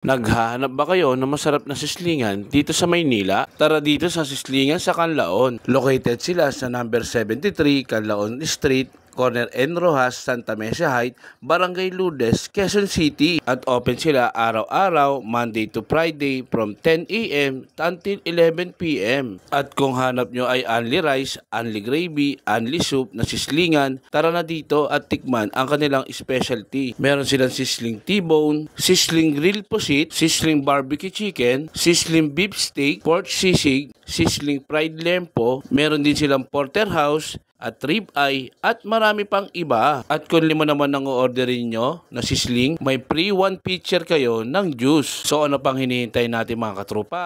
Naghahanap ba kayo ng masarap na sislingan dito sa Maynila? Tara dito sa Sislingan sa Canlaon. Located sila sa number 73 Canlaon Street, Corner N. Rojas, Santa Mesa Heights, Barangay Lourdes, Quezon City. At open sila araw-araw, Monday to Friday from 10 a.m. until 11 p.m. At kung hanap nyo ay only rice, only gravy, only soup na sislingan, tara na dito at tikman ang kanilang specialty. Meron silang sisling T-bone, sisling grilled pusit, sisling barbecue chicken, sisling beef steak, pork sisig, sisling fried lempo, meron din silang porterhouse at rib eye at marami pang iba. At kung lima naman ang orderin nyo na sisling, may free 1 pitcher kayo ng juice. So ano pang hinihintay natin mga katropa?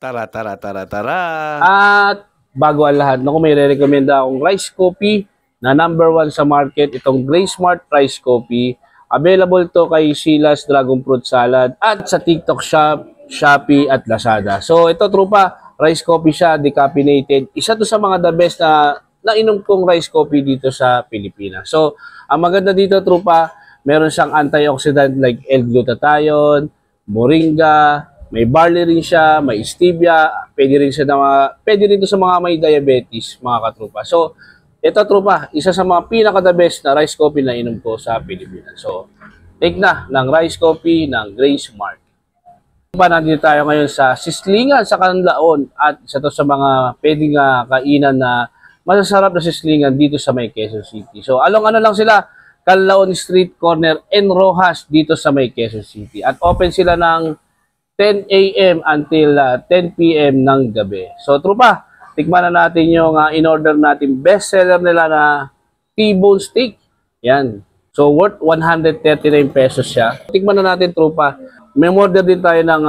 Tara, tara, tara, tara! At bago ang lahat, may re-recommenda akong rice coffee na number 1 sa market, itong Gray Smart Rice Coffee. Available to kay Sheila's Dragon Fruit Salad at sa TikTok Shop, Shopee at Lazada. So ito trupa, rice coffee siya, decaffeinated. Isa to sa mga the best na nainom kong rice coffee dito sa Pilipinas. So ang maganda dito trupa, meron siyang antioxidant like L-glutathione, moringa, may barley rin siya, may stevia, pwede rin to sa mga may diabetes, mga katrupa. So, ito trupa, isa sa mga pinaka-the best na rice coffee na inom ko sa Pilipinas. So, take na ng rice coffee ng Gray Smart. Nandito tayo ngayon sa Sislingan sa Canlaon at isa to sa mga pwedeng kainan na masasarap na sislingan dito sa may Quezon City. So, along lang sila, Canlaon Street, Corner N. Rojas dito sa may Quezon City. At open sila ng 10 a.m. until 10 p.m. ng gabi. So, trupa, tikman na natin yung in-order natin bestseller nila na T-bone steak. Yan. So, worth 139 pesos siya. Tikman na natin, trupa. May order din tayo ng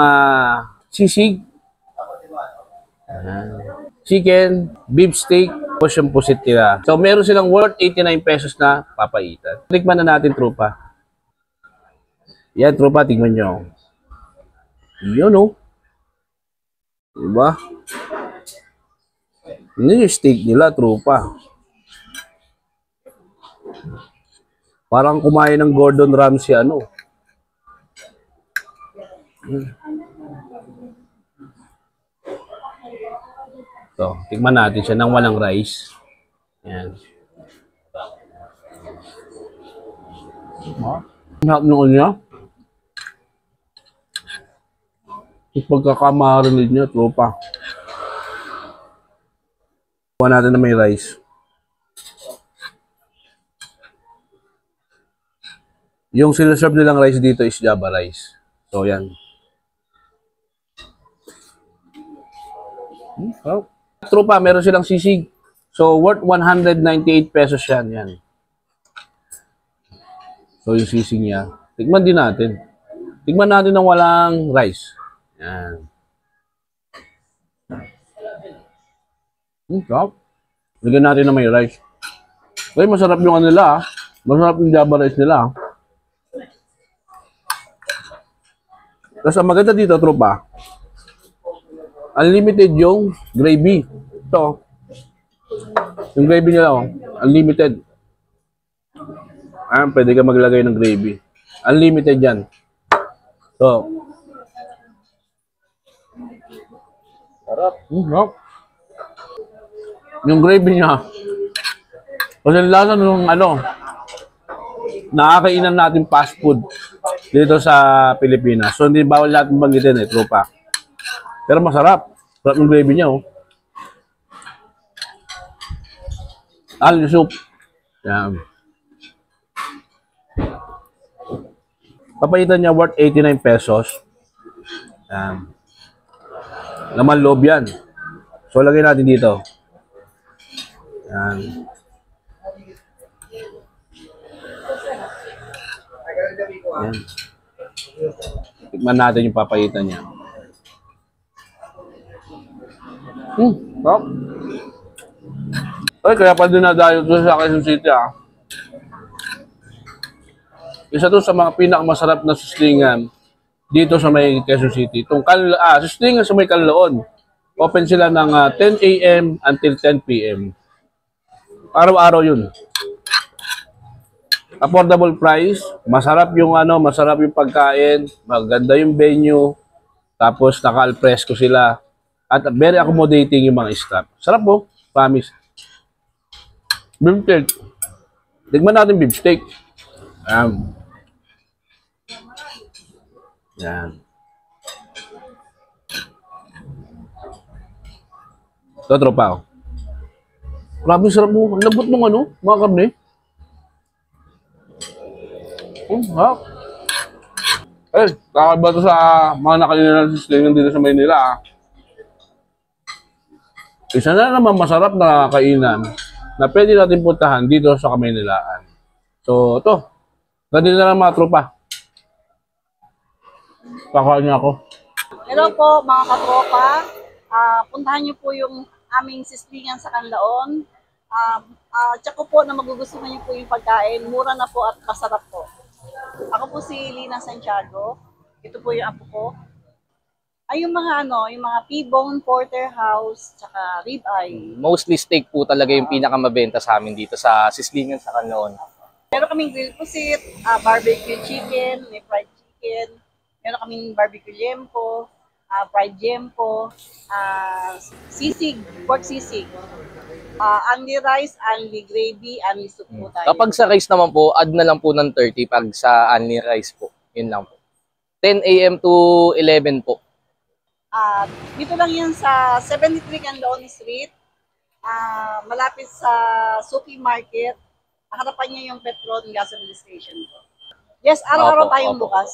sisig, chicken, beef steak, portion pusit nila. So, meron silang worth 89 pesos na papaitan. Tikman na natin, trupa. Yan, trupa, tikman nyo. Yun, oh. Diba? Yun yung steak nila, trupa. Parang kumain ng Gordon Ramsay, ano. So, tikman natin siya ng walang rice. Yan. Harap noon niya. Yung pagkakamarinid niya, tropa. Kuha natin na may rice. Yung sinaserve nilang rice dito is Java rice. So, yan. Oh. Tropa, meron silang sisig. So, worth 198 pesos yan. Yan. So, yung sisig niya. Tikman din natin. Tikman natin ng walang rice. Yan. Sarap. Lagyan natin na may rice. Kaya masarap yung nila. Masarap yung Java rice nila. Tapos ang maganda dito, tropa, unlimited yung gravy. Ito, yung gravy nila, oh, unlimited. Pwede ka maglagay ng gravy. Unlimited yan. So, sarap. Sarap. Yung gravy niya, kasi lasa nung nakakainan natin fast food dito sa Pilipinas. So, hindi bawal natin banggitin tropa. Pero masarap. Sarap yung gravy niya, oh. Yung soup. Yan. Papaitan niya worth 89 pesos. Yan. Laman loob yan. So, lagay natin dito. Yan. Yan. Tikman natin yung papaitan niya. Sarap. Ay, kaya pa din nadayo ito sa Quezon City, Isa to sa mga pinakamasarap na sislingan dito sa may Quezon City. Itong sislingan sa may Canlaon. Open sila ng 10 a.m. until 10 p.m. Araw-araw yun. affordable price, masarap yung masarap yung pagkain, maganda yung venue, tapos naka-alfresco sila. At very accommodating yung mga staff. Sarap po, promise. Beef steak. Tignan natin beef steak. Yan. Ito, tropa ko. Grabe sarap mo. Ang lambot ng mga karne. Ha? Eh, kakaiba to sa mga nakalina na sislingan dito sa Maynila. Isa na naman masarap na kainan na pwede natin puntahan dito sa Kamaynilaan. So, ito. Ganito na lang mga tropa. Pakain niya ako. Hello po mga katropa. Puntahan niyo po yung aming sislingan sa Canlaon. Tsaka po na magugustuhan niyo po yung pagkain. Mura na po at masarap po. Ako po si Lina Santiago. Ito po yung apo ko. Ay yung mga yung mga T-bone, porterhouse, tsaka ribeye. Mostly steak po talaga yung pinakamabenta sa amin dito sa Sislingan sa Canlaon. Meron kaming grilled pusit, barbecue chicken, may fried chicken. Meron kaming barbecue liempo, fried liempo, sisig, pork sisig. Only rice, only gravy, only soup po tayo. Kapag sa rice naman po, add na lang po ng 30 pag sa only rice po. Yun lang po. 10 a.m. to 11 po. Dito lang yan sa 73 Canlaon Street. Malapit sa Suki Market. Harapan niya yung Petron Gasoline Station. Yes, araw-araw Opo, tayong opo. bukas.